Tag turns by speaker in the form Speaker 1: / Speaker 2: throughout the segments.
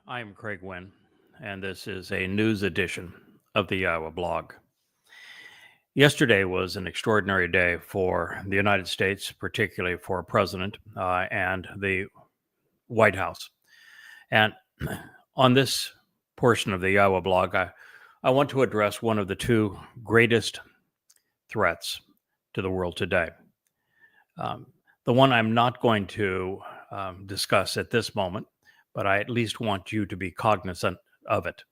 Speaker 1: I'm Craig Winn, and this is a news edition of the YAHOWAH blog. Yesterday was an extraordinary day for the United States, particularly for President and the White House. And on this portion of the YAHOWAH blog, I want to address one of the two greatest threats to the world today. The one I'm not going to discuss at this moment, but I at least want you to be cognizant of it,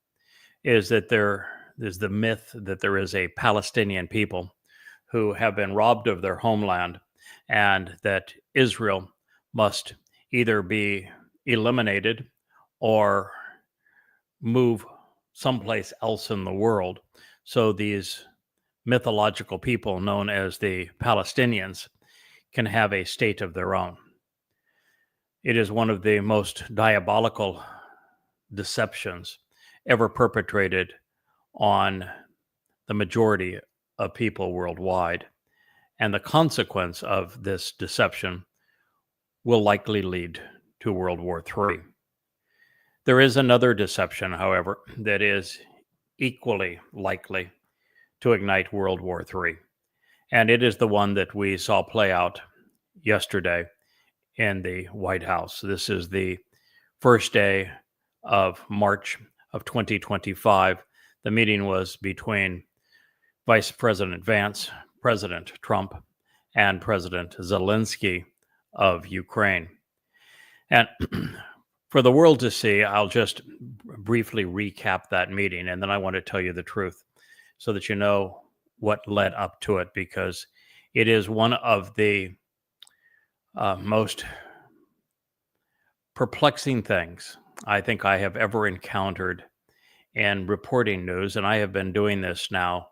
Speaker 1: is that there is the myth that there is a Palestinian people who have been robbed of their homeland and that Israel must either be eliminated or move someplace else in the world so these mythological people known as the Palestinians can have a state of their own. It is one of the most diabolical deceptions ever perpetrated on the majority of people worldwide. And the consequence of this deception will likely lead to World War III. There is another deception, however, that is equally likely to ignite World War III. And it is the one that we saw play out yesterday in the White House. This is the first day of March of 2025. The meeting was between Vice President Vance, President Trump, and President Zelensky of Ukraine. And for the world to see, I'll just briefly recap that meeting, and then I want to tell you the truth so that you know what led up to it, because it is one of the most perplexing things I think I have ever encountered in reporting news, and I have been doing this now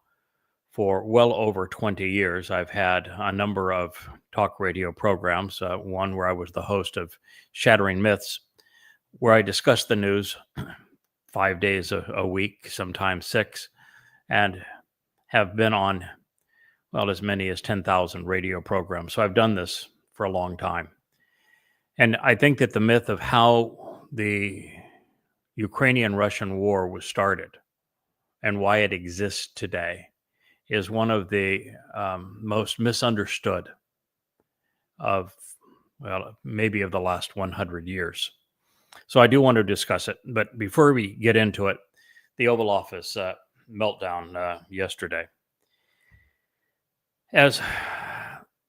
Speaker 1: for well over 20 years. I've had a number of talk radio programs, one where I was the host of Shattering Myths, where I discussed the news 5 days a week, sometimes 6, and have been on, well, as many as 10,000 radio programs. So I've done this for a long time. And I think that the myth of how the Ukrainian-Russian war was started and why it exists today is one of the most misunderstood of, well, maybe of the last 100 years. So I do want to discuss it. But before we get into it, the Oval Office meltdown yesterday. As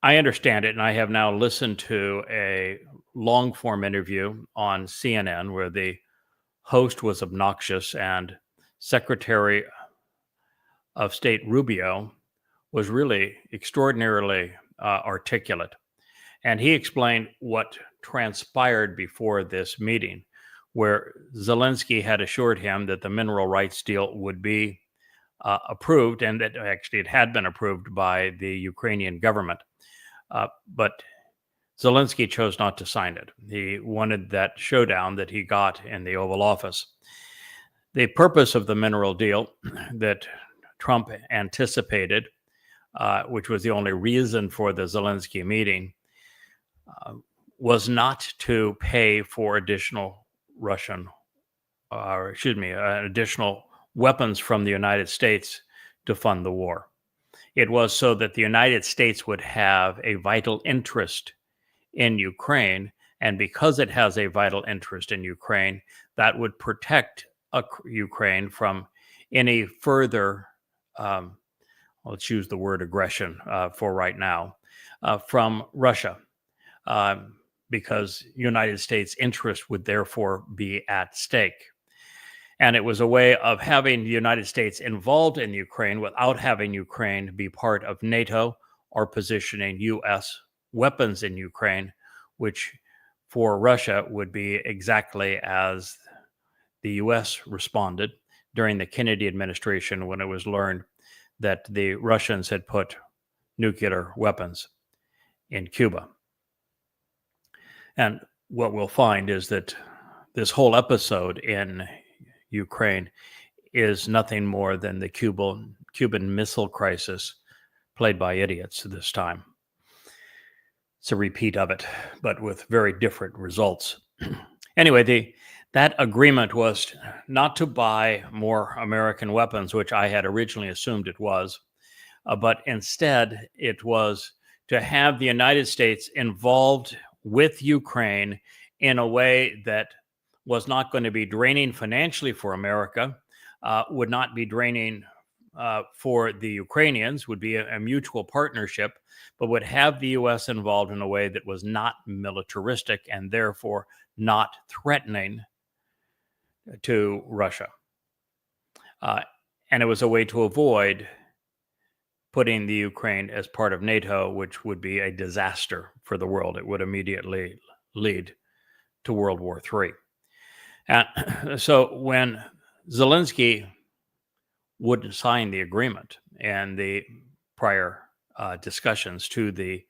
Speaker 1: I understand it, and I have now listened to a long-form interview on CNN where the host was obnoxious and Secretary of State Rubio was really extraordinarily articulate. And he explained what transpired before this meeting, where Zelensky had assured him that the mineral rights deal would be approved, and that actually it had been approved by the Ukrainian government. But Zelensky chose not to sign it. He wanted that showdown that he got in the Oval Office. The purpose of the mineral deal that Trump anticipated, which was the only reason for the Zelensky meeting, was not to pay for additional additional weapons from the United States to fund the war. It was so that the United States would have a vital interest in Ukraine, and because it has a vital interest in Ukraine, that would protect Ukraine from any further, let's use the word aggression for right now, from Russia, because United States interest would therefore be at stake. And it was a way of having the United States involved in Ukraine without having Ukraine be part of NATO or positioning U.S. weapons in Ukraine, which for Russia would be exactly as the U.S. responded during the Kennedy administration when it was learned that the Russians had put nuclear weapons in Cuba. And what we'll find is that this whole episode in Ukraine is nothing more than the Cuban Missile Crisis played by idiots this time. It's a repeat of it, but with very different results. Anyway, That agreement was not to buy more American weapons, which I had originally assumed it was, but instead it was to have the United States involved with Ukraine in a way that was not going to be draining financially for America, would not be draining for the Ukrainians, would be a mutual partnership, but would have the U.S. involved in a way that was not militaristic and therefore not threatening to Russia. And it was a way to avoid putting the Ukraine as part of NATO, which would be a disaster for the world. It would immediately lead to World War III. And so when Zelensky wouldn't sign the agreement and the prior discussions to the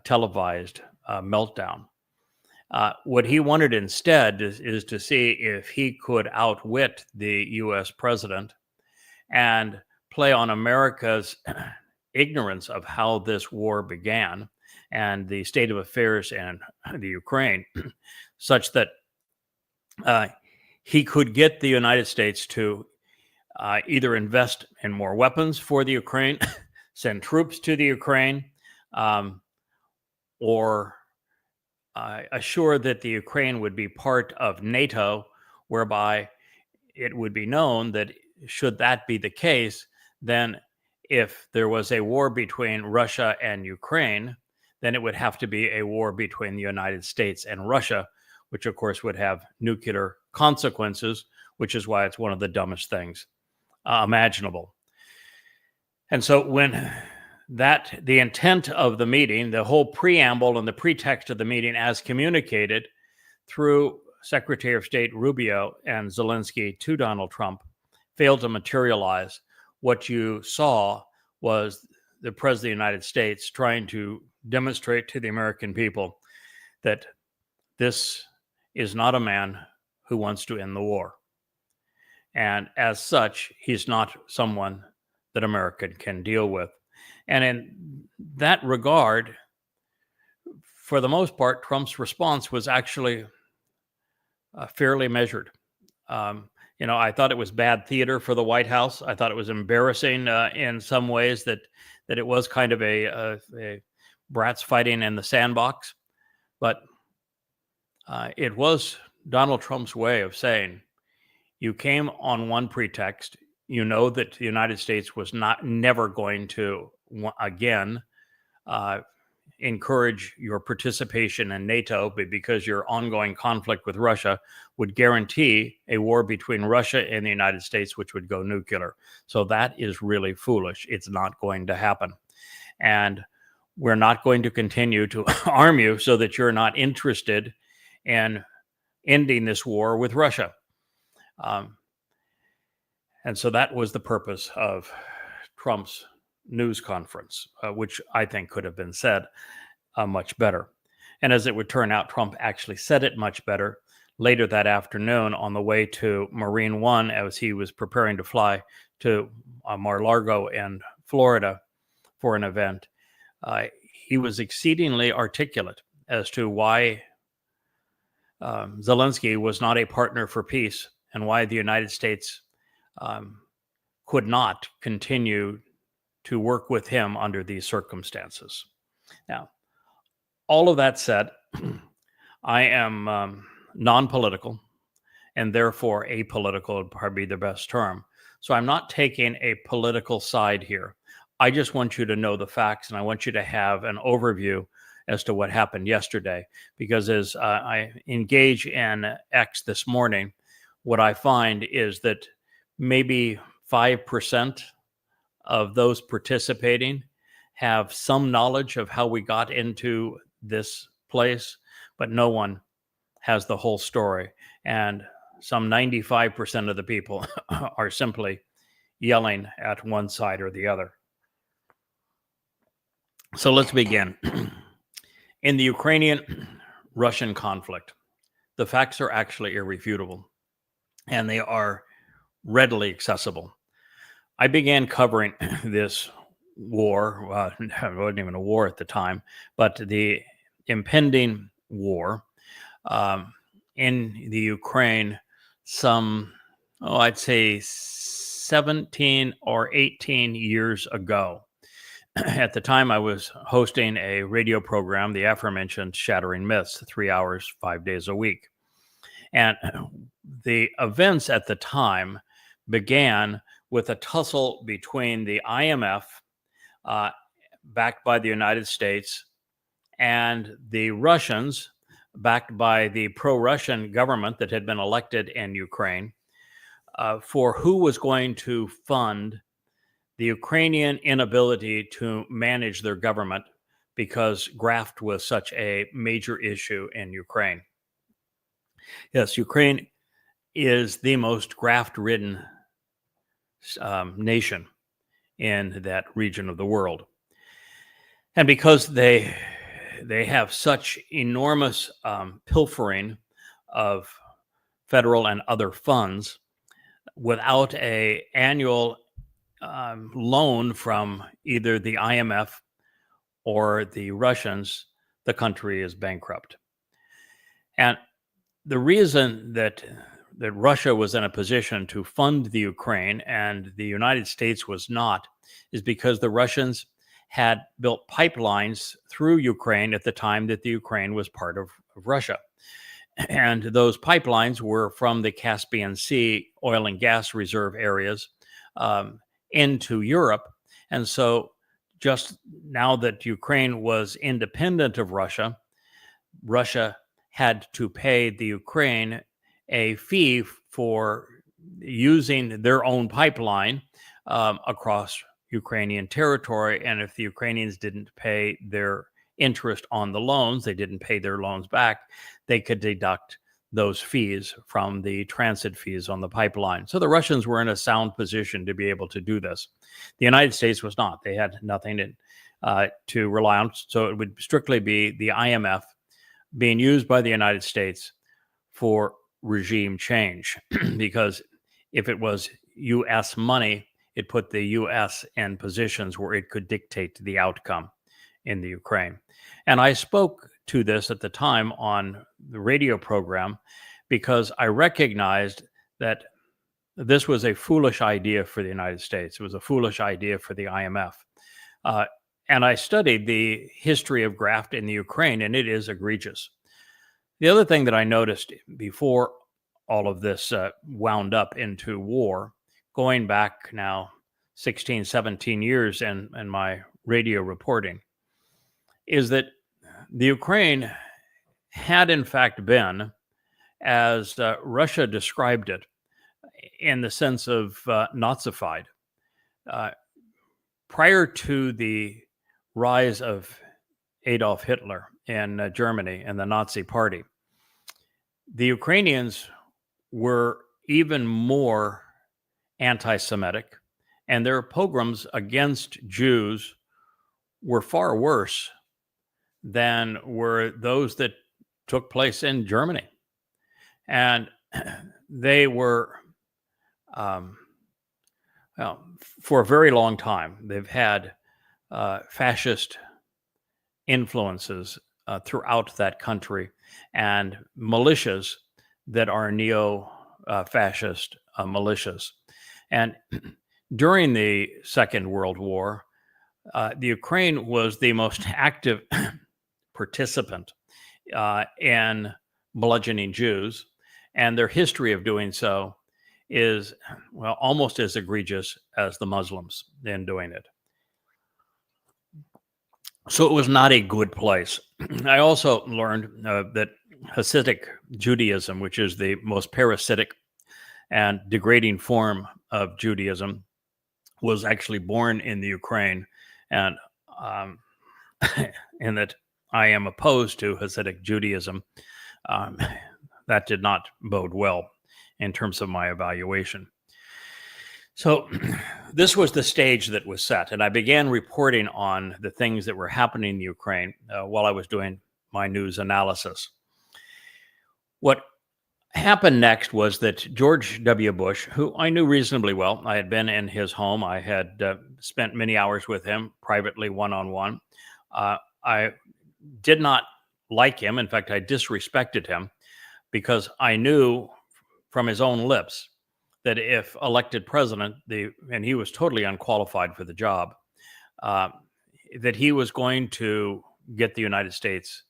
Speaker 1: televised meltdown, what he wanted instead is to see if he could outwit the U.S. president and play on America's ignorance of how this war began and the state of affairs in the Ukraine, such that he could get the United States to either invest in more weapons for the Ukraine, send troops to the Ukraine, or assure that the Ukraine would be part of NATO, whereby it would be known that should that be the case, then if there was a war between Russia and Ukraine, then it would have to be a war between the United States and Russia, which of course would have nuclear consequences, which is why it's one of the dumbest things imaginable. And so when the intent of the meeting, the whole preamble and the pretext of the meeting as communicated through Secretary of State Rubio and Zelensky to Donald Trump failed to materialize, what you saw was the President of the United States trying to demonstrate to the American people that this is not a man who wants to end the war. And as such, he's not someone that America can deal with. And in that regard, for the most part, Trump's response was actually fairly measured. I thought it was bad theater for the White House. I thought it was embarrassing in some ways that it was kind of a brats fighting in the sandbox. But it was Donald Trump's way of saying, you came on one pretext. You know that the United States was never going to again encourage your participation in NATO, but because your ongoing conflict with Russia would guarantee a war between Russia and the United States, which would go nuclear. So that is really foolish. It's not going to happen. And we're not going to continue to arm you so that you're not interested in ending this war with Russia. And so that was the purpose of Trump's news conference, which I think could have been said much better. And as it would turn out, Trump actually said it much better later that afternoon on the way to Marine One as he was preparing to fly to Mar-a-Lago in Florida for an event. He was exceedingly articulate as to why Zelensky was not a partner for peace and why the United States could not continue to work with him under these circumstances. Now, all of that said, I am non-political and therefore apolitical would probably be the best term. So I'm not taking a political side here. I just want you to know the facts, and I want you to have an overview as to what happened yesterday. Because as I engage in X this morning, what I find is that maybe 5% of those participating have some knowledge of how we got into this place, but no one has the whole story. And some 95% of the people are simply yelling at one side or the other. So let's begin. In the Ukrainian-Russian conflict, the facts are actually irrefutable, and they are readily accessible. I began covering this war, it wasn't even a war at the time, but the impending war in the Ukraine some, I'd say 17 or 18 years ago. At the time, I was hosting a radio program, the aforementioned Shattering Myths, 3 hours, 5 days a week. And the events at the time began with a tussle between the IMF, backed by the United States, and the Russians, backed by the pro-Russian government that had been elected in Ukraine, for who was going to fund the Ukrainian inability to manage their government because graft was such a major issue in Ukraine. Yes, Ukraine is the most graft-ridden nation in that region of the world. And because they have such enormous pilfering of federal and other funds without an annual loan from either the IMF or the Russians, the country is bankrupt. And the reason that Russia was in a position to fund the Ukraine and the United States was not is because the Russians had built pipelines through Ukraine at the time that the Ukraine was part of Russia. And those pipelines were from the Caspian Sea oil and gas reserve areas into Europe. And so just now that Ukraine was independent of Russia, Russia had to pay the Ukraine a fee for using their own pipeline across Ukrainian territory. And if the Ukrainians didn't pay their interest on the loans, they didn't pay their loans back, they could deduct those fees from the transit fees on the pipeline. So the Russians were in a sound position to be able to do this. The United States was not. They had nothing to rely on. So it would strictly be the IMF being used by the United States for regime change, because if it was U.S. money, it put the U.S. in positions where it could dictate the outcome in the Ukraine. And I spoke to this at the time on the radio program because I recognized that this was a foolish idea for the United States. It was a foolish idea for the IMF. And I studied the history of graft in the Ukraine, and it is egregious. The other thing that I noticed before all of this wound up into war, going back now 16, 17 years in my radio reporting, is that the Ukraine had in fact been, as Russia described it, in the sense of Nazified. Prior to the rise of Adolf Hitler in Germany and the Nazi Party, the Ukrainians were even more anti-Semitic, and their pogroms against Jews were far worse than were those that took place in Germany. And they were, for a very long time, they've had fascist influences throughout that country and militias that are neo-fascist militias. And during the Second World War, the Ukraine was the most active participant in bludgeoning Jews, and their history of doing so is, well, almost as egregious as the Muslims in doing it. So it was not a good place. I also learned that Hasidic Judaism, which is the most parasitic and degrading form of Judaism, was actually born in the Ukraine, and in that I am opposed to Hasidic Judaism. That did not bode well in terms of my evaluation. So this was the stage that was set, and I began reporting on the things that were happening in the Ukraine while I was doing my news analysis. What happened next was that George W. Bush, who I knew reasonably well, I had been in his home, I had spent many hours with him privately, one-on-one. I did not like him. In fact, I disrespected him. because I knew from his own lips that if elected president, and he was totally unqualified for the job, that he was going to get the United States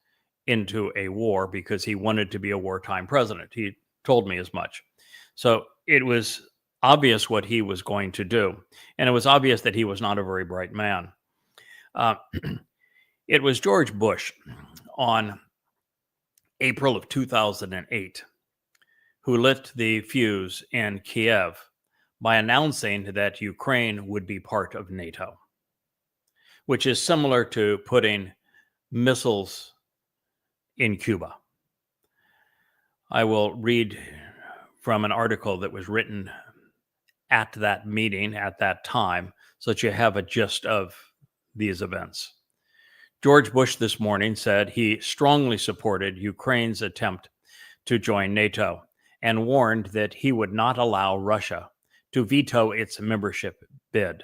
Speaker 1: into a war because he wanted to be a wartime president. He told me as much. So it was obvious what he was going to do. And it was obvious that he was not a very bright man. It was George Bush on April of 2008 who lit the fuse in Kiev by announcing that Ukraine would be part of NATO, which is similar to putting missiles in Cuba. I will read from an article that was written at that meeting at that time so that you have a gist of these events. George Bush this morning said he strongly supported Ukraine's attempt to join NATO and warned that he would not allow Russia to veto its membership bid.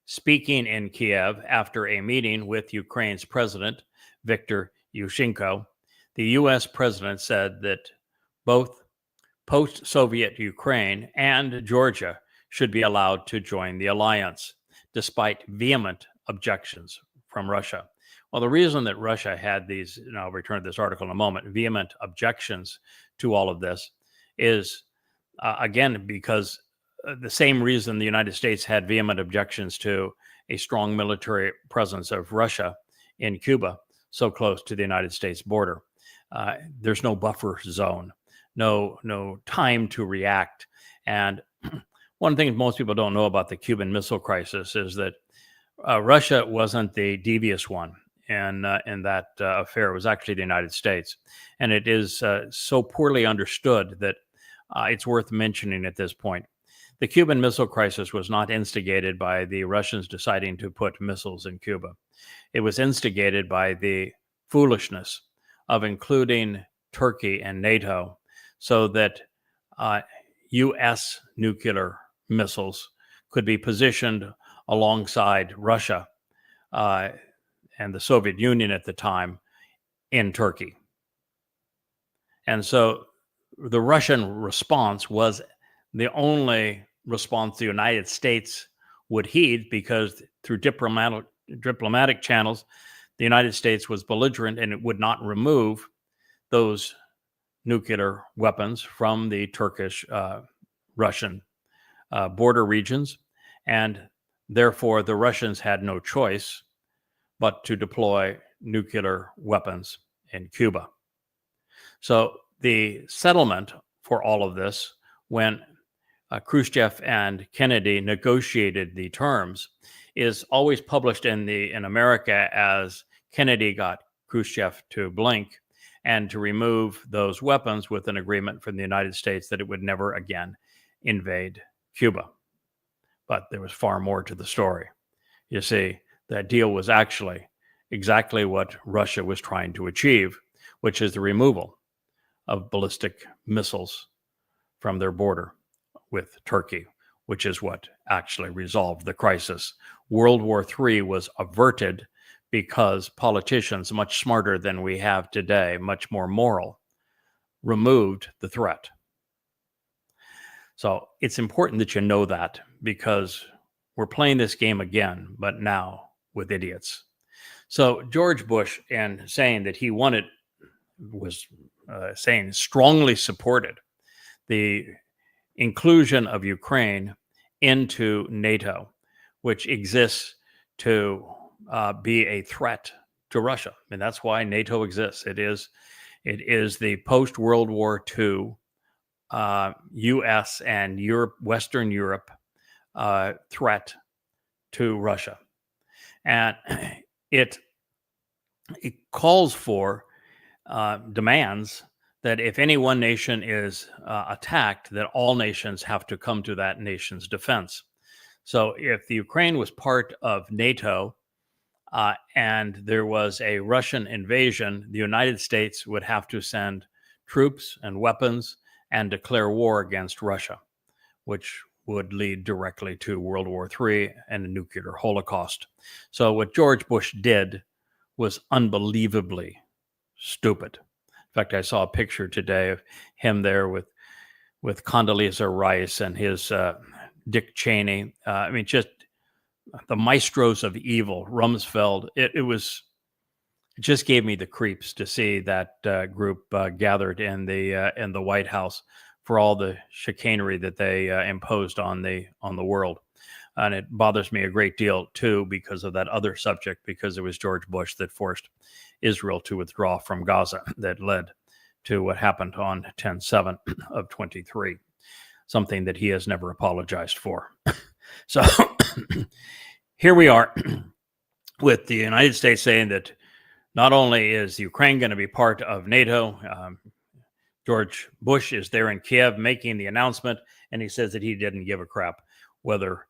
Speaker 1: Speaking in Kiev after a meeting with Ukraine's President, Viktor Yushchenko, the U.S. president said that both post-Soviet Ukraine and Georgia should be allowed to join the alliance, despite vehement objections from Russia. Well, the reason that Russia had these, and I'll return to this article in a moment, vehement objections to all of this is, again, because the same reason the United States had vehement objections to a strong military presence of Russia in Cuba, so close to the United States border. There's no buffer zone, no time to react. And one thing most people don't know about the Cuban Missile Crisis is that Russia wasn't the devious one in that affair. It was actually the United States. And it is so poorly understood that it's worth mentioning at this point. The Cuban Missile Crisis was not instigated by the Russians deciding to put missiles in Cuba. It was instigated by the foolishness of including Turkey and NATO so that U.S. nuclear missiles could be positioned alongside Russia and the Soviet Union at the time in Turkey. And so the Russian response was the only response the United States would heed, because through diplomatic channels, the United States was belligerent and it would not remove those nuclear weapons from the Turkish-Russian border regions. And therefore, the Russians had no choice but to deploy nuclear weapons in Cuba. So the settlement for all of this, when Khrushchev and Kennedy negotiated the terms, is always published in America as Kennedy got Khrushchev to blink and to remove those weapons with an agreement from the United States that it would never again invade Cuba. But there was far more to the story. You see, that deal was actually exactly what Russia was trying to achieve, which is the removal of ballistic missiles from their border with Turkey, which is what actually resolved the crisis. World War III was averted because politicians, much smarter than we have today, much more moral, removed the threat. So it's important that you know that, because we're playing this game again, but now with idiots. So George Bush, in saying that he was saying strongly supported the inclusion of Ukraine into NATO, which exists to be a threat to Russia. And that's why NATO exists. It is the post-World War II U.S. and Europe, Western Europe threat to Russia. And it calls for, demands that if any one nation is attacked, that all nations have to come to that nation's defense. So if the Ukraine was part of NATO and there was a Russian invasion, the United States would have to send troops and weapons and declare war against Russia, which would lead directly to World War III and a nuclear holocaust. So what George Bush did was unbelievably stupid. fact, I saw a picture today of him there with Condoleezza Rice and his Dick Cheney. I mean, just the maestros of evil, Rumsfeld. It just gave me the creeps to see that group gathered in the White House for all the chicanery that they imposed on the world. And it bothers me a great deal, too, because of that other subject, because it was George Bush that forced Israel to withdraw from Gaza that led to what happened on 10/7 of 23, something that he has never apologized for. So here we are with the United States saying that not only is Ukraine going to be part of NATO, George Bush is there in Kiev making the announcement, and he says that he didn't give a crap whether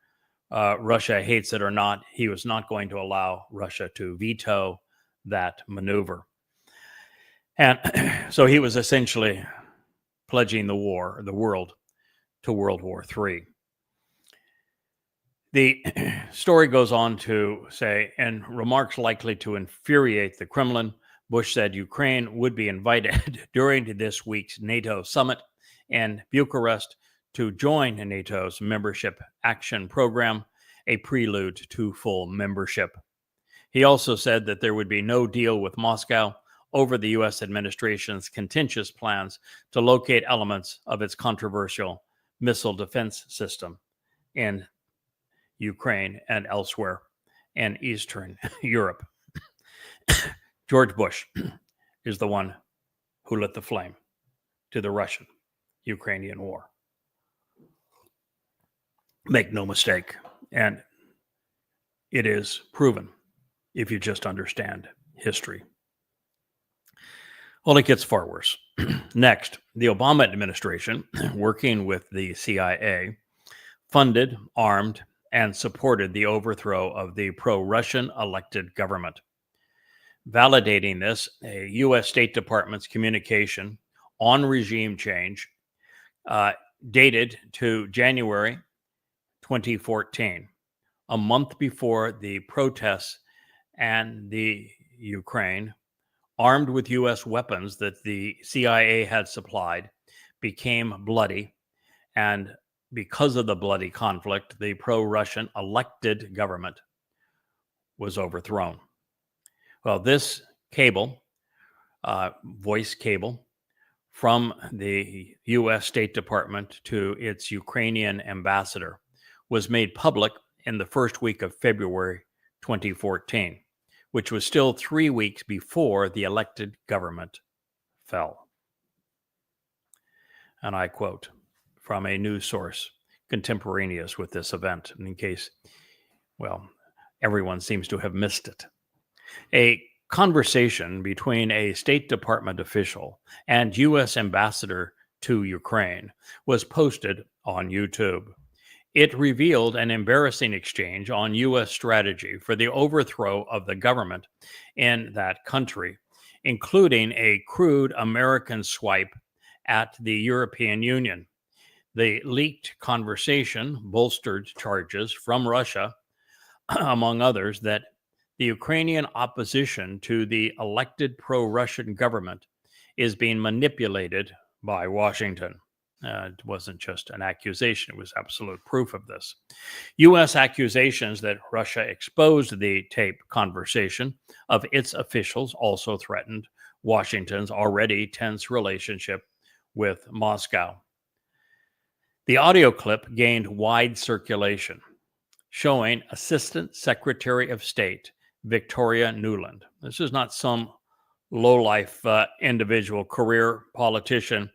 Speaker 1: Russia hates it or not. He was not going to allow Russia to veto that maneuver. And so he was essentially pledging the world, to World War III. The story goes on to say, in remarks likely to infuriate the Kremlin, Bush said Ukraine would be invited during this week's NATO summit in Bucharest to join NATO's membership action program, a prelude to full membership. He also said that there would be no deal with Moscow over the U.S. administration's contentious plans to locate elements of its controversial missile defense system in Ukraine and elsewhere in Eastern Europe. George Bush is the one who lit the flame to the Russian-Ukrainian war. Make no mistake, and it is proven if you just understand history. Well, it gets far worse. Next, the Obama administration, working with the CIA, funded, armed, and supported the overthrow of the pro-Russian elected government. Validating this, a U.S. State Department's communication on regime change dated to January 2014, a month before the protests and the Ukraine, armed with U.S. weapons that the CIA had supplied, became bloody. And because of the bloody conflict, the pro-Russian elected government was overthrown. Well, this cable, voice cable, from the U.S. State Department to its Ukrainian ambassador was made public in the first week of February 2014, which was still 3 weeks before the elected government fell. And I quote from a news source contemporaneous with this event, in case, well, everyone seems to have missed it. A conversation between a State Department official and U.S. ambassador to Ukraine was posted on YouTube. It revealed an embarrassing exchange on U.S. strategy for the overthrow of the government in that country, including a crude American swipe at the European Union. The leaked conversation bolstered charges from Russia, among others, that the Ukrainian opposition to the elected pro-Russian government is being manipulated by Washington. It wasn't just an accusation, it was absolute proof of this. U.S. accusations that Russia exposed the tape conversation of its officials also threatened Washington's already tense relationship with Moscow. The audio clip gained wide circulation, showing Assistant Secretary of State Victoria Nuland. This is not some lowlife individual career politician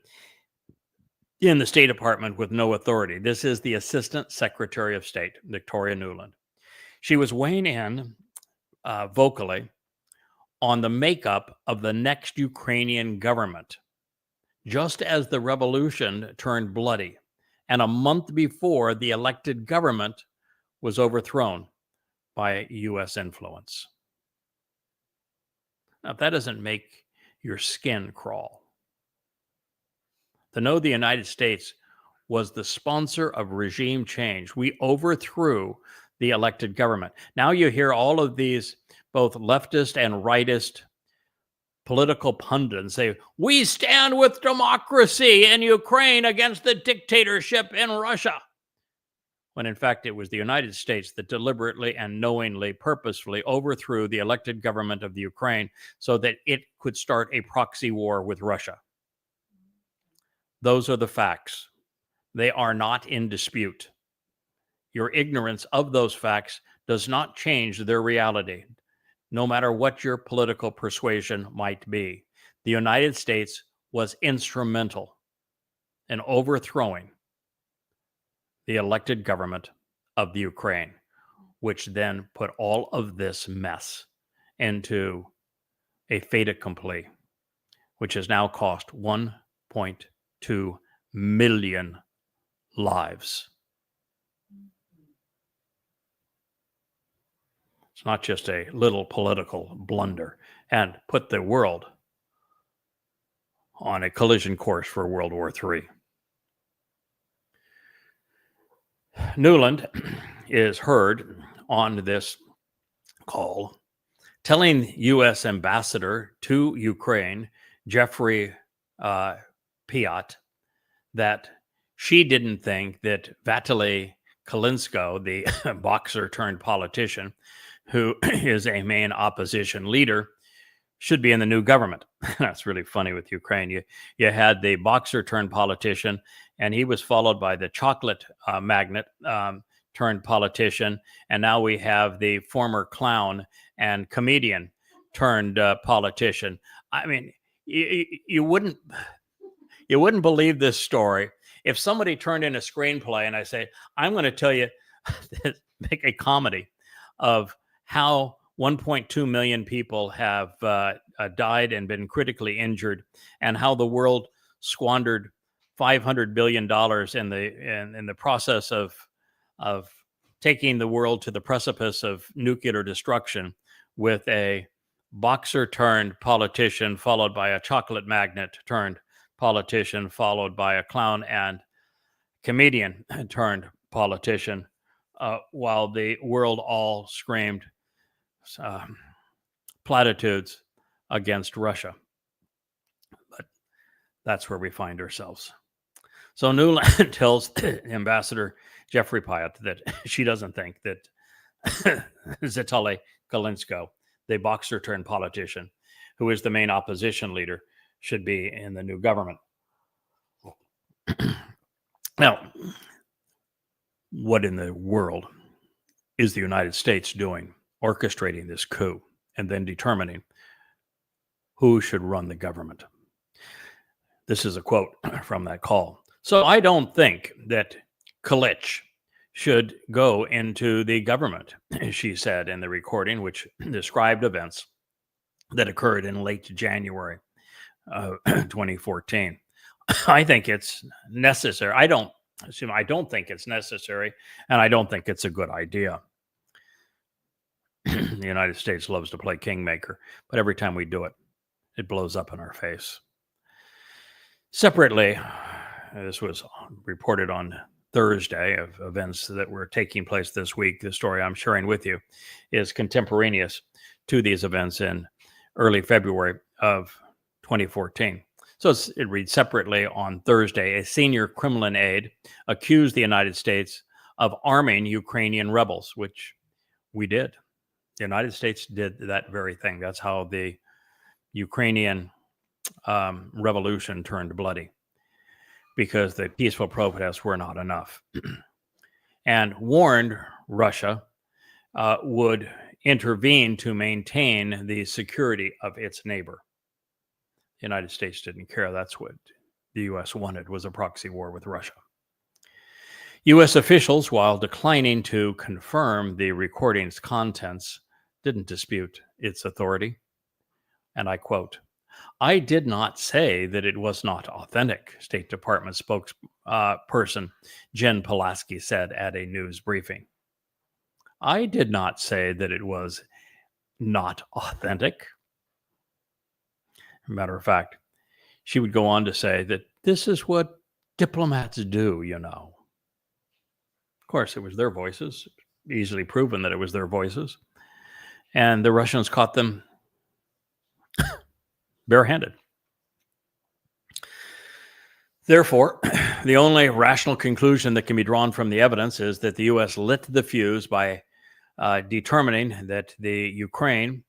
Speaker 1: in the State Department with no authority. This is the Assistant Secretary of State, Victoria Nuland. She was weighing in vocally on the makeup of the next Ukrainian government, just as the revolution turned bloody, and a month before the elected government was overthrown by U.S. influence. Now, if that doesn't make your skin crawl, to know the United States was the sponsor of regime change. We overthrew the elected government. Now you hear all of these both leftist and rightist political pundits say, we stand with democracy in Ukraine against the dictatorship in Russia. When in fact it was the United States that deliberately and knowingly, purposefully overthrew the elected government of the Ukraine so that it could start a proxy war with Russia. Those are the facts. They are not in dispute. Your ignorance of those facts does not change their reality, no matter what your political persuasion might be. The United States was instrumental in overthrowing the elected government of the Ukraine, which then put all of this mess into a fait accompli, which has now cost 1.2 million lives. It's not just a little political blunder, and put the world on a collision course for World War III. Newland is heard on this call telling U.S. Ambassador to Ukraine, Jeffrey Piat, that she didn't think that Vitaly Klitschko, the boxer turned politician, who is a main opposition leader, should be in the new government. That's really funny with Ukraine. You had the boxer turned politician, and he was followed by the chocolate magnate turned politician, and now we have the former clown and comedian turned politician. I mean, you wouldn't believe this story if somebody turned in a screenplay and I say, I'm going to tell you, make a comedy of how 1.2 million people have died and been critically injured, and how the world squandered $500 billion in the process of taking the world to the precipice of nuclear destruction, with a boxer turned politician followed by a chocolate magnate turned politician followed by a clown and comedian turned politician, while the world all screamed platitudes against Russia. But that's where we find ourselves. So Newland tells Ambassador Jeffrey Piat that she doesn't think that Vitaly Klitschko, the boxer turned politician, who is the main opposition leader, should be in the new government. Now, what in the world is the United States doing, orchestrating this coup and then determining who should run the government? This is a quote from that call. So I don't think that Klitsch should go into the government, she said in the recording, which described events that occurred in late January 2014. I think it's necessary. I don't think it's necessary, and I don't think it's a good idea. The United States loves to play kingmaker, but every time we do it, it blows up in our face. Separately, this was reported on Thursday of events that were taking place this week. The story I'm sharing with you is contemporaneous to these events in early February of 2014. So it reads separately on Thursday, a senior Kremlin aide accused the United States of arming Ukrainian rebels, which we did. The United States did that very thing. That's how the Ukrainian revolution turned bloody, because the peaceful protests were not enough, and warned Russia would intervene to maintain the security of its neighbor. The United States didn't care. That's what the U.S. wanted, was a proxy war with Russia. U.S. officials, while declining to confirm the recording's contents, didn't dispute its authority. And I quote, "I did not say that it was not authentic," State Department spokesperson Jen Pulaski said at a news briefing. I did not say that it was not authentic. Matter of fact, she would go on to say that this is what diplomats do, you know. Of course, it was their voices, easily proven that it was their voices. And the Russians caught them barehanded. Therefore, the only rational conclusion that can be drawn from the evidence is that the U.S. lit the fuse by determining that the Ukraine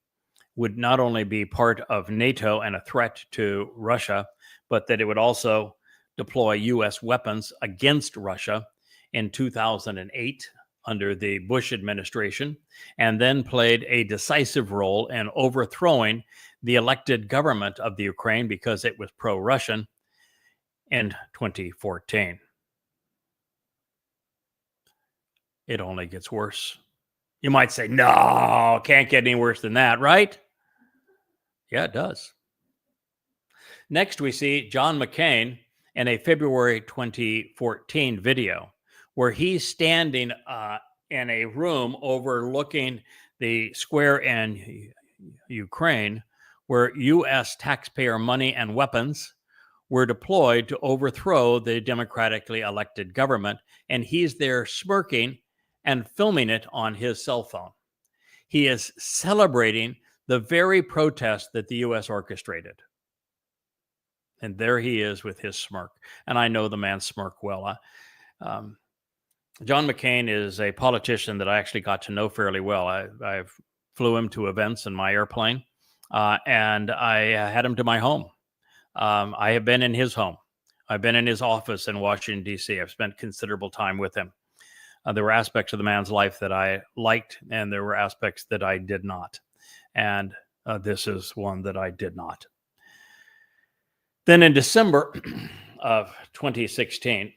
Speaker 1: would not only be part of NATO and a threat to Russia, but that it would also deploy U.S. weapons against Russia in 2008 under the Bush administration, and then played a decisive role in overthrowing the elected government of the Ukraine because it was pro-Russian in 2014. It only gets worse. You might say, no, can't get any worse than that, right? Yeah, it does. Next, we see John McCain in a February 2014 video where he's standing in a room overlooking the square in Ukraine where U.S. taxpayer money and weapons were deployed to overthrow the democratically elected government. And he's there smirking and filming it on his cell phone. He is celebrating the very protest that the U.S. orchestrated. And there he is with his smirk. And I know the man's smirk well. John McCain is a politician that I actually got to know fairly well. I flew him to events in my airplane, and I had him to my home. I have been in his home. I've been in his office in Washington, D.C. I've spent considerable time with him. There were aspects of the man's life that I liked, and there were aspects that I did not. And this is one that I did not. Then in December of 2016,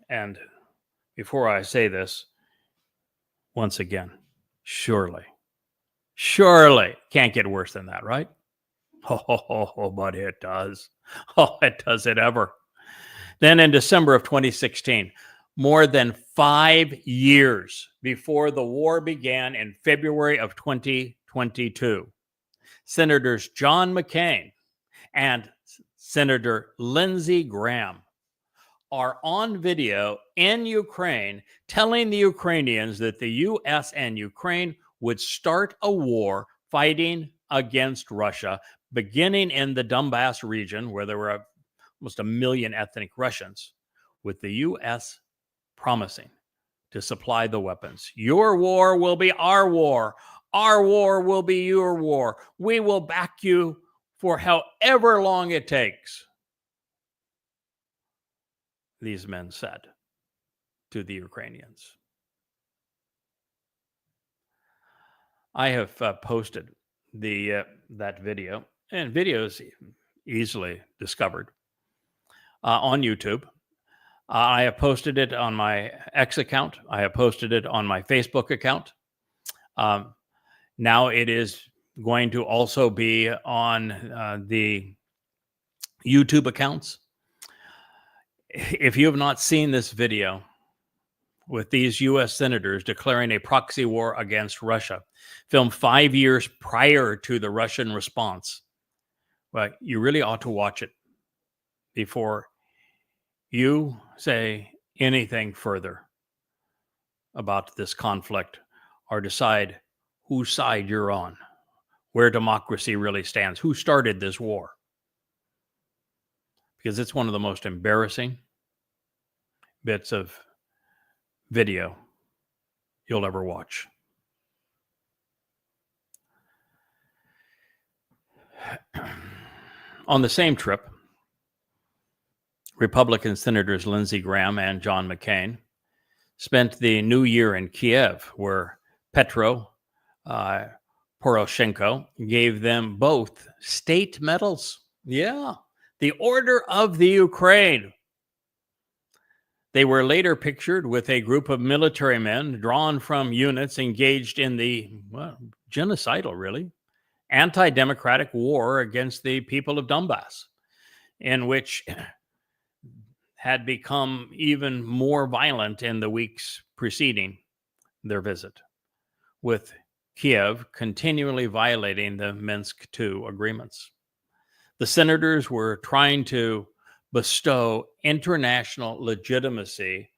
Speaker 1: and before I say this, once again, surely, can't get worse than that, right? Oh, but it does. Oh, it does it ever. Then in December of 2016, more than 5 years before the war began in February of 2022, Senators John McCain and Senator Lindsey Graham are on video in Ukraine telling the Ukrainians that the U.S. and Ukraine would start a war fighting against Russia, beginning in the Donbass region where there were almost 1 million ethnic Russians, with the U.S. promising to supply the weapons. Your war will be our war. Our war will be your war. We will back you for however long it takes, these men said to the Ukrainians. I have posted that video, and video is easily discovered on YouTube. I have posted it on my X account. I have posted it on my Facebook account. Now it is going to also be on the YouTube accounts. If you have not seen this video with these U.S. senators declaring a proxy war against Russia, filmed 5 years prior to the Russian response, well, you really ought to watch it before you say anything further about this conflict or decide whose side you're on, where democracy really stands, who started this war. Because it's one of the most embarrassing bits of video you'll ever watch. On the same trip, Republican Senators Lindsey Graham and John McCain spent the new year in Kiev, where Petro Poroshenko gave them both state medals. Yeah, the Order of the Ukraine. They were later pictured with a group of military men drawn from units engaged in the, genocidal, really, anti-democratic war against the people of Donbass, in which had become even more violent in the weeks preceding their visit, with Kiev continually violating the Minsk II agreements. The senators were trying to bestow international legitimacy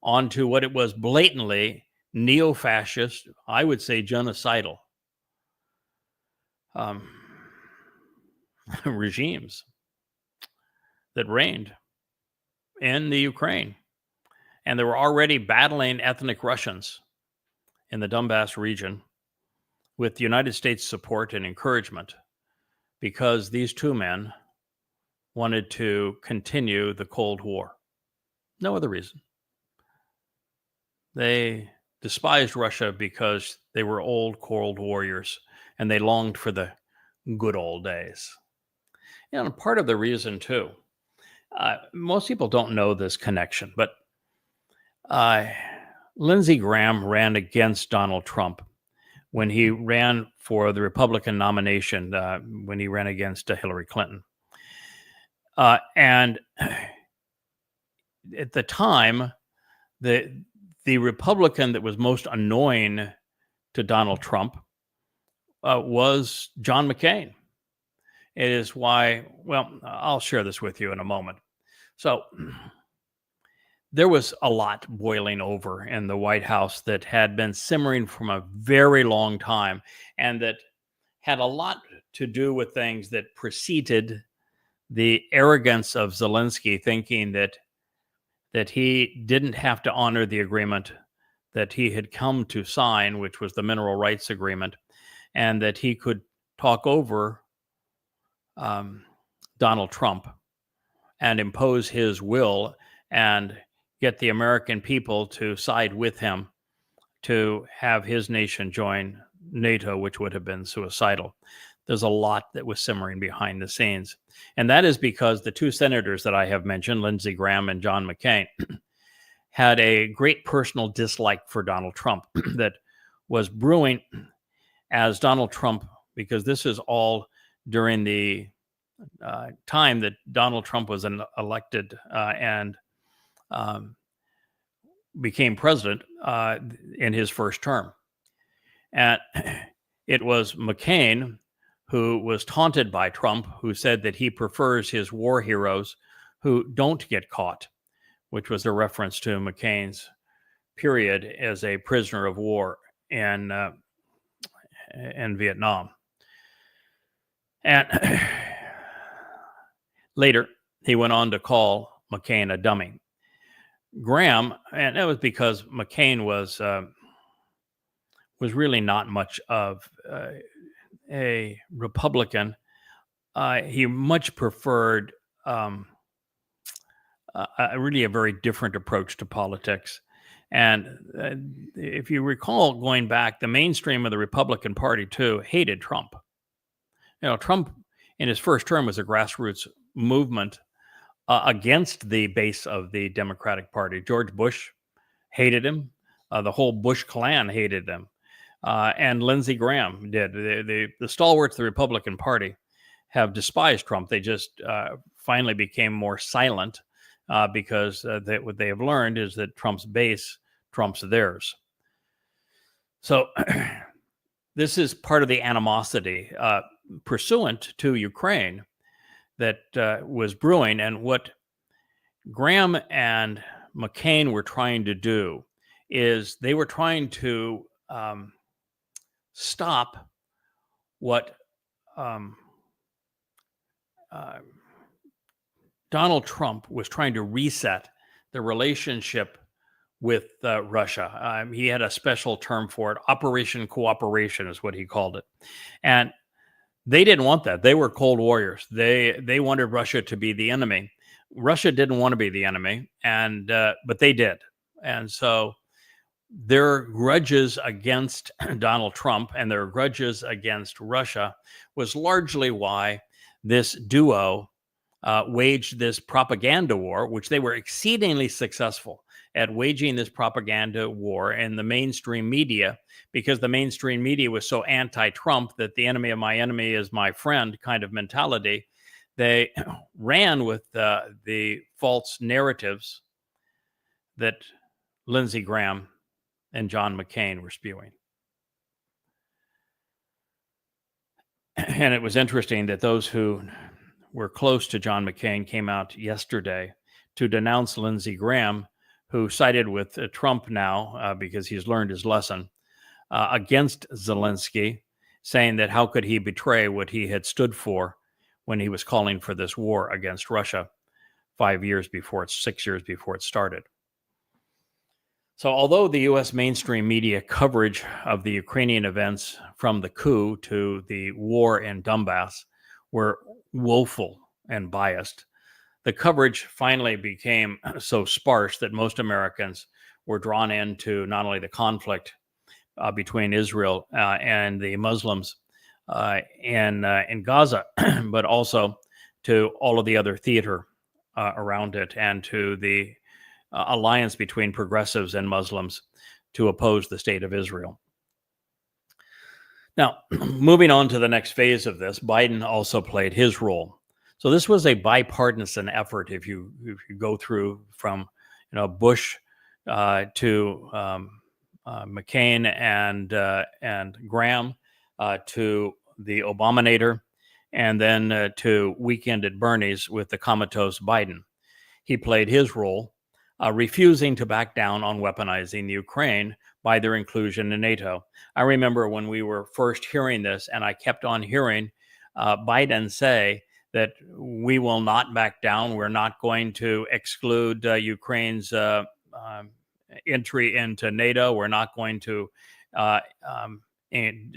Speaker 1: onto what it was blatantly neo-fascist, I would say genocidal, regimes that reigned in the Ukraine. And they were already battling ethnic Russians in the Donbass region with the United States support and encouragement, because these two men wanted to continue the Cold War. No other reason. They despised Russia because they were old Cold Warriors and they longed for the good old days. And part of the reason, too, most people don't know this connection, but Lindsey Graham ran against Donald Trump when he ran for the Republican nomination, when he ran against Hillary Clinton. And at the time, the Republican that was most annoying to Donald Trump was John McCain. It is why, well, I'll share this with you in a moment. So there was a lot boiling over in the White House that had been simmering from a very long time, and that had a lot to do with things that preceded the arrogance of Zelensky, thinking that he didn't have to honor the agreement that he had come to sign, which was the Mineral Rights Agreement, and that he could talk over Donald Trump and impose his will and get the American people to side with him to have his nation join NATO, which would have been suicidal. There's a lot that was simmering behind the scenes. And that is because the two senators that I have mentioned, Lindsey Graham and John McCain, had a great personal dislike for Donald Trump that was brewing as Donald Trump, because this is all during the time that Donald Trump was elected and became president in his first term. And it was McCain who was taunted by Trump, who said that he prefers his war heroes who don't get caught, which was a reference to McCain's period as a prisoner of war in Vietnam. And later, he went on to call McCain a dummy. Graham, and that was because McCain was really not much of a Republican. He much preferred really a very different approach to politics. And if you recall, going back, the mainstream of the Republican Party, too, hated Trump. You know, Trump in his first term was a grassroots movement against the base of the Democratic Party. George Bush hated him. The whole Bush clan hated him. And Lindsey Graham did. The stalwarts of the Republican Party have despised Trump. They just finally became more silent because what they have learned is that Trump's base trumps theirs. So this is part of the animosity pursuant to Ukraine that was brewing. And what Graham and McCain were trying to do is they were trying to stop what Donald Trump was trying to reset the relationship with Russia. He had a special term for it. Operation Cooperation is what he called it. And they didn't want that. They were Cold Warriors. They wanted Russia to be the enemy. Russia didn't want to be the enemy, and but they did. And so their grudges against Donald Trump and their grudges against Russia was largely why this duo waged this propaganda war, which they were exceedingly successful at waging this propaganda war in the mainstream media, because the mainstream media was so anti-Trump that the enemy of my enemy is my friend kind of mentality. They ran with the false narratives that Lindsey Graham and John McCain were spewing. And it was interesting that those who were close to John McCain came out yesterday to denounce Lindsey Graham, who sided with Trump now because he's learned his lesson, against Zelensky, saying that how could he betray what he had stood for when he was calling for this war against Russia 6 years before it started. So although the U.S. mainstream media coverage of the Ukrainian events from the coup to the war in Donbass were woeful and biased, the coverage finally became so sparse that most Americans were drawn into not only the conflict between Israel and the Muslims in Gaza, but also to all of the other theater around it, and to the alliance between progressives and Muslims to oppose the state of Israel. Now, moving on to the next phase of this, Biden also played his role. So this was a bipartisan effort. If you go through from Bush to McCain and Graham to the Obamanator, and then to Weekend at Bernie's with the comatose Biden. He played his role, refusing to back down on weaponizing the Ukraine by their inclusion in NATO. I remember when we were first hearing this, and I kept on hearing Biden say that we will not back down. We're not going to exclude Ukraine's entry into NATO. We're not going to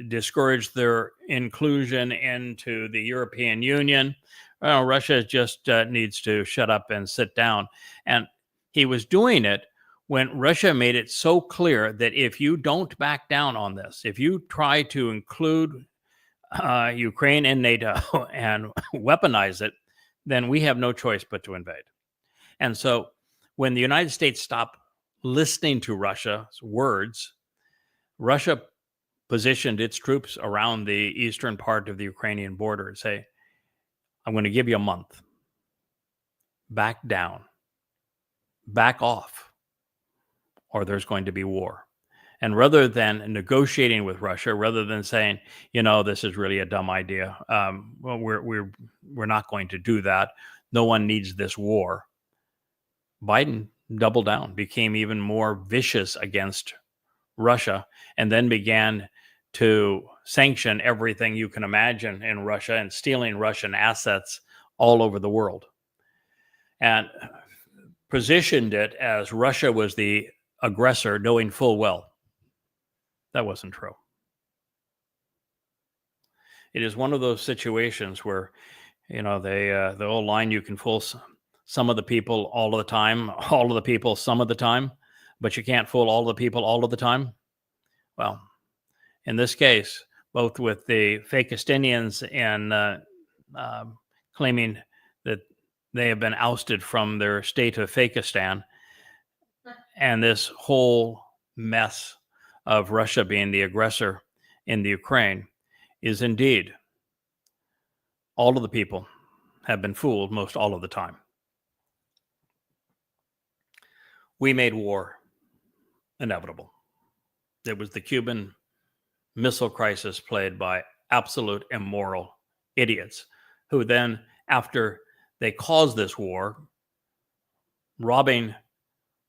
Speaker 1: discourage their inclusion into the European Union. Well, Russia just needs to shut up and sit down. And he was doing it when Russia made it so clear that if you don't back down on this, if you try to include Ukraine in NATO and weaponize it, then we have no choice but to invade. And so when the United States stopped listening to Russia's words, Russia positioned its troops around the eastern part of the Ukrainian border and say, I'm going to give you a month. Back down. Back off. Or there's going to be war. And rather than negotiating with Russia, rather than saying, this is really a dumb idea, well, we're not going to do that. No one needs this war. Biden doubled down, became even more vicious against Russia, and then began to sanction everything you can imagine in Russia and stealing Russian assets all over the world. And positioned it as Russia was the aggressor, knowing full well that wasn't true. It is one of those situations where, the old line, you can fool some of the people all of the time, all of the people some of the time, but you can't fool all the people all of the time. Well, in this case, both with the Fakistinians and claiming that they have been ousted from their state of Fakistan, and this whole mess of Russia being the aggressor in the Ukraine, is indeed all of the people have been fooled most all of the time. We made war inevitable. It was the Cuban Missile Crisis played by absolute immoral idiots who then, after they caused this war, robbing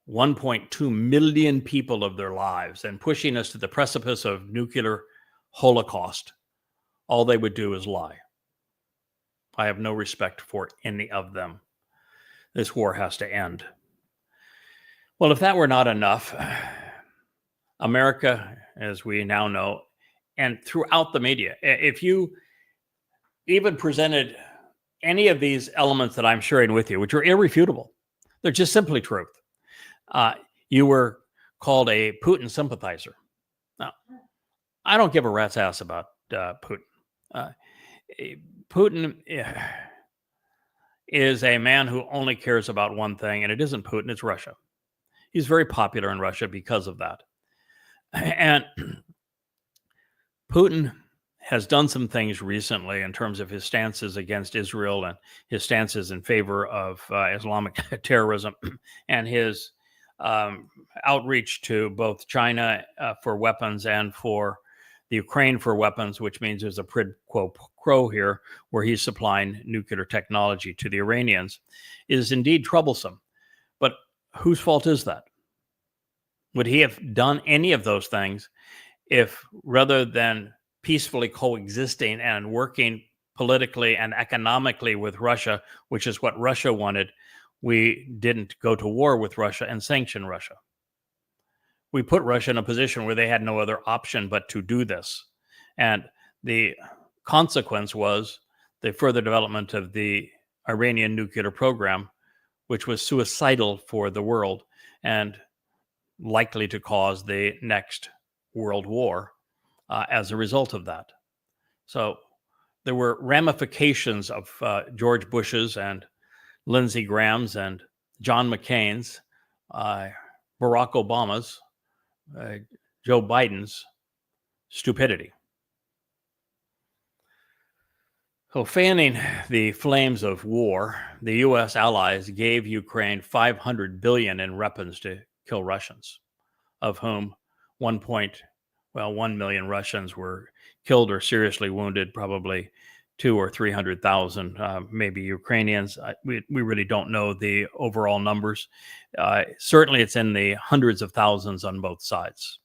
Speaker 1: 1.2 million people of their lives and pushing us to the precipice of nuclear holocaust, all they would do is lie. I have no respect for any of them. This war has to end. Well, if that were not enough, America, as we now know, and throughout the media, if you even presented any of these elements that I'm sharing with you, which are irrefutable, they're just simply truth, you were called a Putin sympathizer. Now, I don't give a rat's ass about Putin. Putin is a man who only cares about one thing, and it isn't Putin, it's Russia. He's very popular in Russia because of that. And Putin has done some things recently in terms of his stances against Israel and his stances in favor of Islamic terrorism and his outreach to both China for weapons and for the Ukraine for weapons, which means there's a quid pro quo here where he's supplying nuclear technology to the Iranians, is indeed troublesome. But whose fault is that? Would he have done any of those things if, rather than peacefully coexisting and working politically and economically with Russia, which is what Russia wanted, we didn't go to war with Russia and sanction Russia. We put Russia in a position where they had no other option but to do this. And the consequence was the further development of the Iranian nuclear program, which was suicidal for the world and likely to cause the next world war as a result of that. So there were ramifications of George Bush's and Lindsey Graham's and John McCain's, Barack Obama's, Joe Biden's stupidity. So, fanning the flames of war, the U.S. allies gave Ukraine $500 billion in weapons to kill Russians, of whom 1 million Russians were killed or seriously wounded, probably 200,000 or 300,000, maybe Ukrainians. We really don't know the overall numbers. Certainly, it's in the hundreds of thousands on both sides.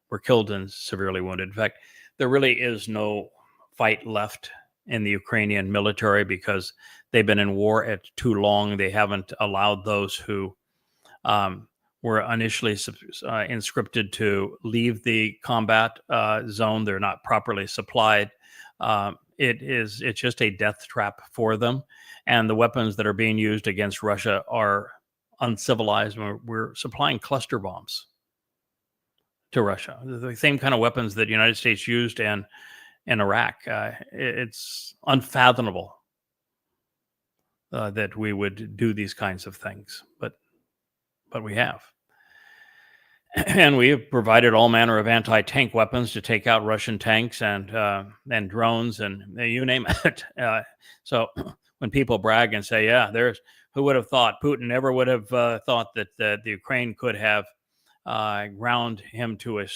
Speaker 1: Were killed and severely wounded. In fact, there really is no fight left in the Ukrainian military because they've been in war at too long. They haven't allowed those who were initially conscripted to leave the combat zone. They're not properly supplied. It's just a death trap for them. And the weapons that are being used against Russia are uncivilized. We're supplying cluster bombs to Russia, the same kind of weapons that the United States used in Iraq. It's unfathomable that we would do these kinds of things, but we have. And we have provided all manner of anti-tank weapons to take out Russian tanks and drones and you name it. So when people brag and say, "Yeah, who would have thought Putin never would have thought that the Ukraine could have ground him to a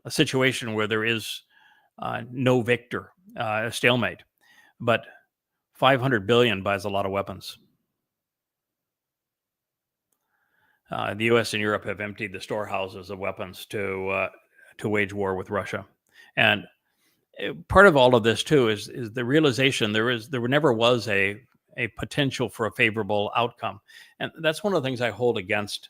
Speaker 1: situation where there is no victor, a stalemate." But $500 billion buys a lot of weapons. The U.S. and Europe have emptied the storehouses of weapons to wage war with Russia, and part of all of this too is the realization there never was a potential for a favorable outcome, and that's one of the things I hold against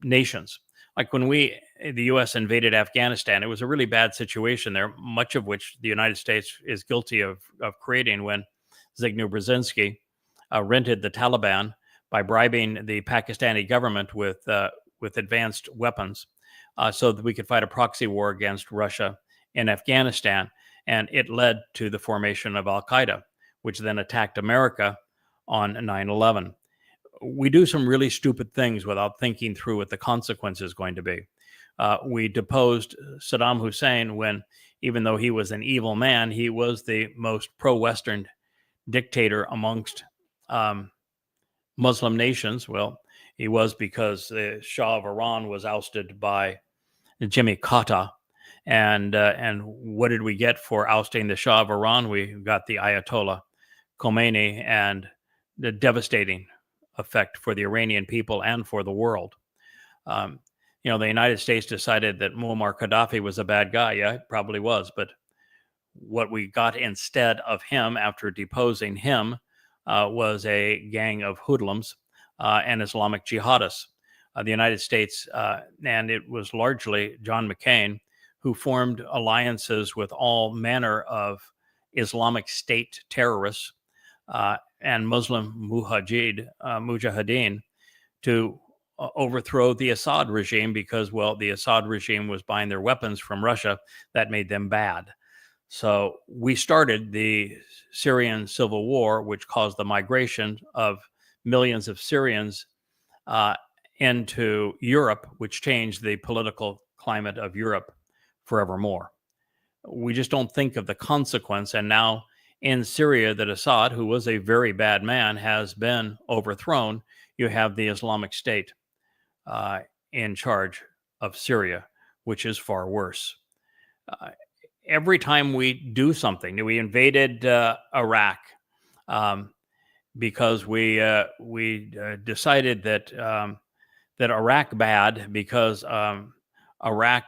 Speaker 1: nations. Like when the U.S. invaded Afghanistan, it was a really bad situation there, much of which the United States is guilty of creating when Zbigniew Brzezinski rented the Taliban by bribing the Pakistani government with advanced weapons so that we could fight a proxy war against Russia in Afghanistan. And it led to the formation of Al-Qaeda, which then attacked America on 9/11. We do some really stupid things without thinking through what the consequence is going to be. We deposed Saddam Hussein when, even though he was an evil man, he was the most pro-Western dictator amongst Muslim nations. Well, he was because the Shah of Iran was ousted by Jimmy Carter. And what did we get for ousting the Shah of Iran? We got the Ayatollah Khomeini and the devastating effect for the Iranian people and for the world. The United States decided that Muammar Gaddafi was a bad guy. Yeah, it probably was. But what we got instead of him after deposing him was a gang of hoodlums and Islamic jihadists. The United States, and it was largely John McCain, who formed alliances with all manner of Islamic State terrorists and Muslim mujahideen to overthrow the Assad regime because, well, the Assad regime was buying their weapons from Russia. That made them bad. So we started the Syrian civil war, which caused the migration of millions of Syrians into Europe, which changed the political climate of Europe forevermore. We just don't think of the consequence. And now in Syria, that Assad, who was a very bad man, has been overthrown. You have the Islamic State in charge of Syria, which is far worse. Every time we do something, we invaded Iraq because we decided that Iraq bad because Iraq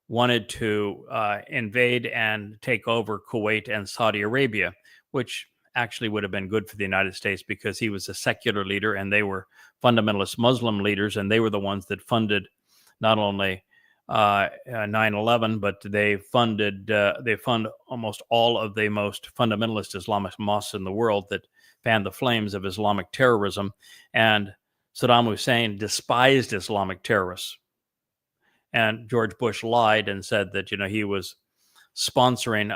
Speaker 1: wanted to invade and take over Kuwait and Saudi Arabia, which actually would have been good for the United States because he was a secular leader and they were fundamentalist Muslim leaders, and they were the ones that funded not only 9/11, but they fund almost all of the most fundamentalist Islamic mosques in the world that fanned the flames of Islamic terrorism. And Saddam Hussein despised Islamic terrorists. And George Bush lied and said that, he was sponsoring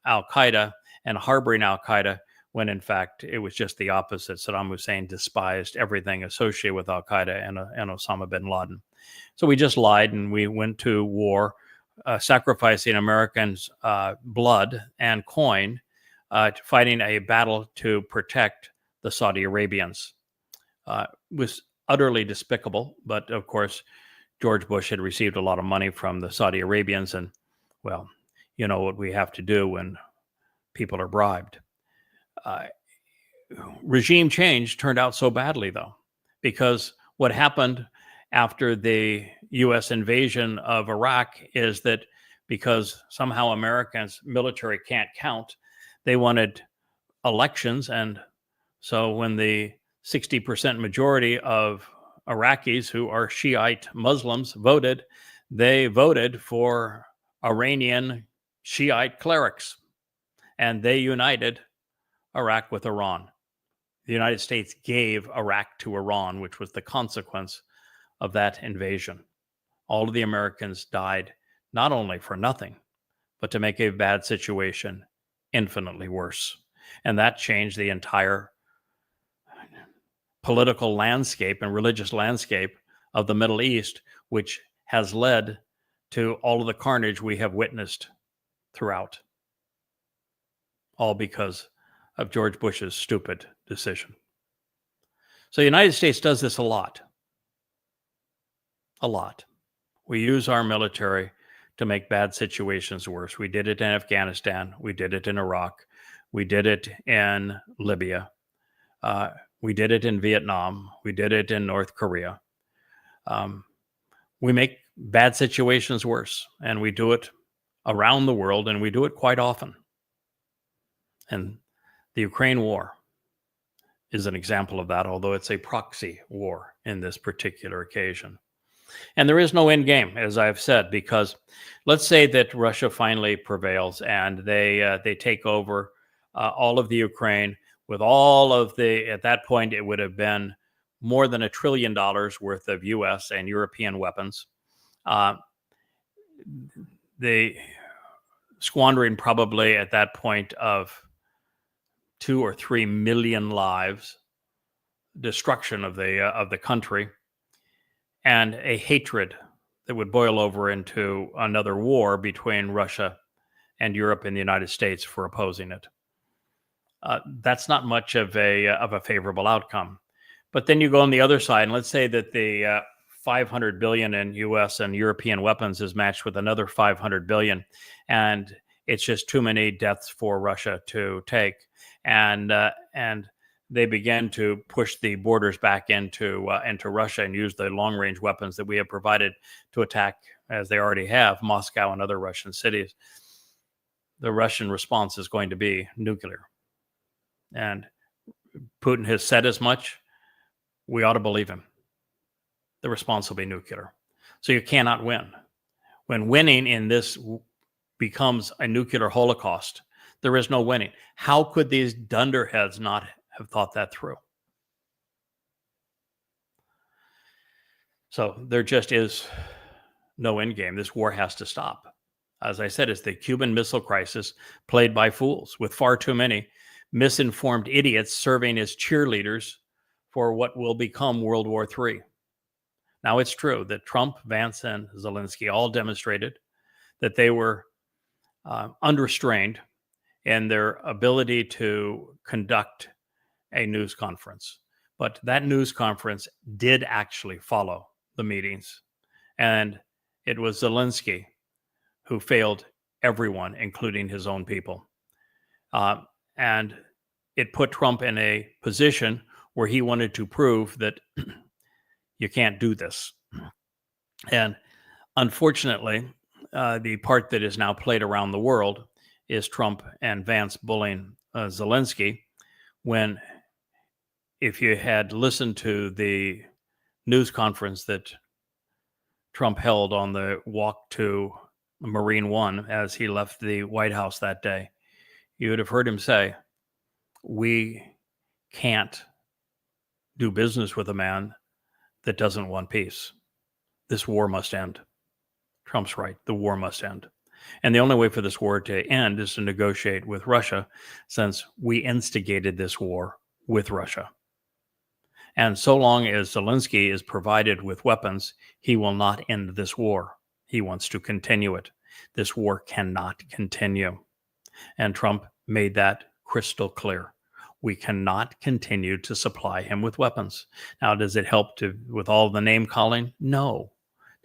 Speaker 1: Al-Qaeda and harboring Al-Qaeda, when in fact it was just the opposite. Saddam Hussein despised everything associated with Al-Qaeda and Osama bin Laden. So we just lied and we went to war, sacrificing Americans' blood and coin, fighting a battle to protect the Saudi Arabians. It was utterly despicable, but of course, George Bush had received a lot of money from the Saudi Arabians, and, well, you know what we have to do when people are bribed. Regime change turned out so badly, though, because what happened after the U.S. invasion of Iraq is that because somehow Americans' military can't count, they wanted elections. And so when the 60% majority of Iraqis who are Shiite Muslims voted, they voted for Iranian Shiite clerics, and they united Iraq with Iran. The United States gave Iraq to Iran, which was the consequence of that invasion. All of the Americans died not only for nothing, but to make a bad situation infinitely worse. And that changed the entire political landscape and religious landscape of the Middle East, which has led to all of the carnage we have witnessed throughout. All because of George Bush's stupid decision. So the United States does this a lot. A lot. We use our military to make bad situations worse. We did it in Afghanistan. We did it in Iraq. We did it in Libya. We did it in Vietnam. We did it in North Korea. We make bad situations worse, and we do it around the world, and we do it quite often. And the Ukraine war is an example of that, although it's a proxy war in this particular occasion. And there is no end game, as I've said, because let's say that Russia finally prevails and they take over all of the Ukraine with all of at that point, it would have been more than $1 trillion worth of U.S. and European weapons. They squandering probably at that point of 2 or 3 million lives, destruction of the country, and a hatred that would boil over into another war between Russia and Europe and the United States for opposing it. That's not much of a favorable outcome. But then you go on the other side, and let's say that the $500 billion in U.S. and European weapons is matched with another $500 billion, and it's just too many deaths for Russia to take, and they began to push the borders back into Russia and use the long-range weapons that we have provided to attack, as they already have, Moscow and other Russian cities. The Russian response is going to be nuclear. And Putin has said as much. We ought to believe him. The response will be nuclear. So you cannot win. When winning in this becomes a nuclear holocaust, there is no winning. How could these dunderheads not have thought that through? So there just is no end game. This war has to stop. As I said, it's the Cuban Missile Crisis played by fools, with far too many misinformed idiots serving as cheerleaders for what will become World War III. Now, it's true that Trump, Vance, and Zelensky all demonstrated that they were unrestrained in their ability to conduct a news conference. But that news conference did actually follow the meetings. And it was Zelensky who failed everyone, including his own people. And it put Trump in a position where he wanted to prove that you can't do this. And unfortunately, the part that is now played around the world is Trump and Vance bullying Zelensky, when if you had listened to the news conference that Trump held on the walk to Marine One as he left the White House that day, you would have heard him say, we can't do business with a man that doesn't want peace. This war must end. Trump's right. The war must end. And the only way for this war to end is to negotiate with Russia, since we instigated this war with Russia. And so long as Zelensky is provided with weapons, he will not end this war. He wants to continue it. This war cannot continue. And Trump made that crystal clear. We cannot continue to supply him with weapons. Now, does it help with all the name calling? No.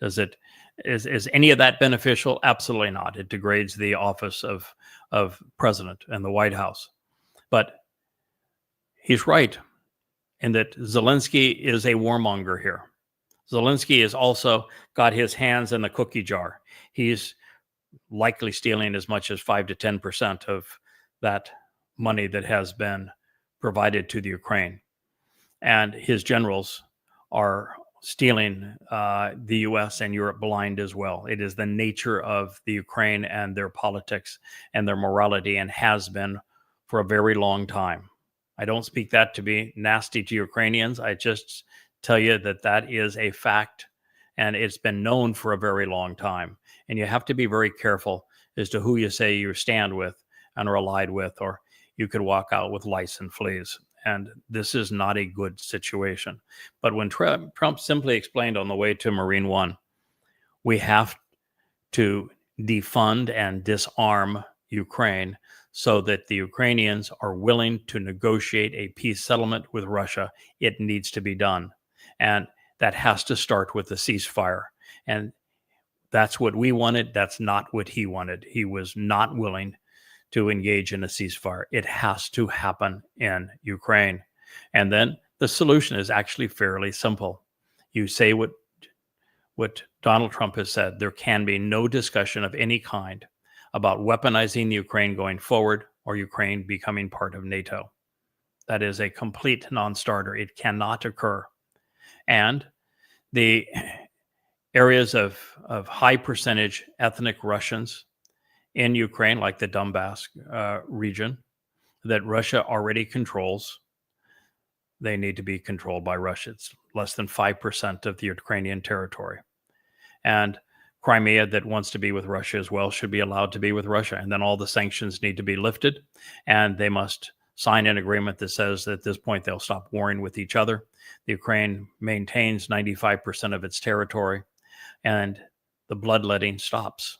Speaker 1: Is any of that beneficial? Absolutely not. It degrades the office of president and the White House. But he's right in that Zelensky is a warmonger here. Zelensky has also got his hands in the cookie jar. He's likely stealing as much as 5 to 10% of that money that has been provided to the Ukraine. And his generals are stealing the U.S. and Europe blind as well. It is the nature of the Ukraine and their politics and their morality, and has been for a very long time. I don't speak that to be nasty to Ukrainians. I just tell you that that is a fact, and it's been known for a very long time. And you have to be very careful as to who you say you stand with and are allied with, or you could walk out with lice and fleas. And this is not a good situation. But when Trump simply explained on the way to Marine One, we have to defund and disarm Ukraine so that the Ukrainians are willing to negotiate a peace settlement with Russia. It needs to be done. And that has to start with a ceasefire. And that's what we wanted. That's not what he wanted. He was not willing to engage in a ceasefire. It has to happen in Ukraine. And then the solution is actually fairly simple. You say what Donald Trump has said. There can be no discussion of any kind about weaponizing the Ukraine going forward or Ukraine becoming part of NATO. That is a complete non-starter. It cannot occur. And the areas of high percentage ethnic Russians in Ukraine, like the Donbass region, that Russia already controls, they need to be controlled by Russia. It's less than 5% of the Ukrainian territory. And Crimea, that wants to be with Russia as well, should be allowed to be with Russia. And then all the sanctions need to be lifted, and they must sign an agreement that says that at this point they'll stop warring with each other. The Ukraine maintains 95% of its territory, and the bloodletting stops.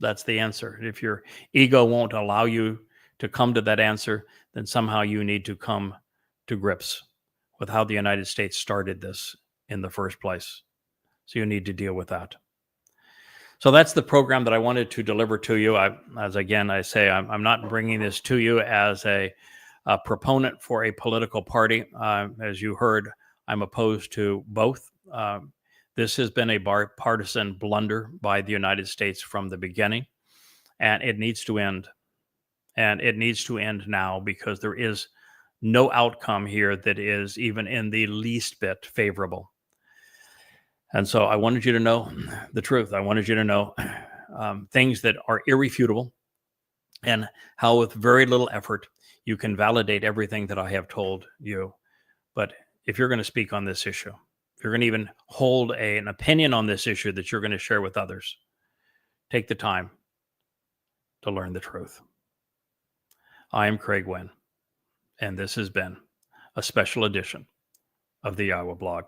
Speaker 1: That's the answer. If your ego won't allow you to come to that answer, then somehow you need to come to grips with how the United States started this in the first place. So you need to deal with that. So that's the program that I wanted to deliver to you. I'm not bringing this to you as a proponent for a political party. As you heard, I'm opposed to both. This has been a partisan blunder by the United States from the beginning, and it needs to end. And it needs to end now, because there is no outcome here that is even in the least bit favorable. And so I wanted you to know the truth. I wanted you to know things that are irrefutable, and how with very little effort you can validate everything that I have told you. But if you're going to speak on this issue, if you're going to even hold an opinion on this issue that you're going to share with others, take the time to learn the truth. I am Craig Winn, and this has been a special edition of the YAHOWAH blog.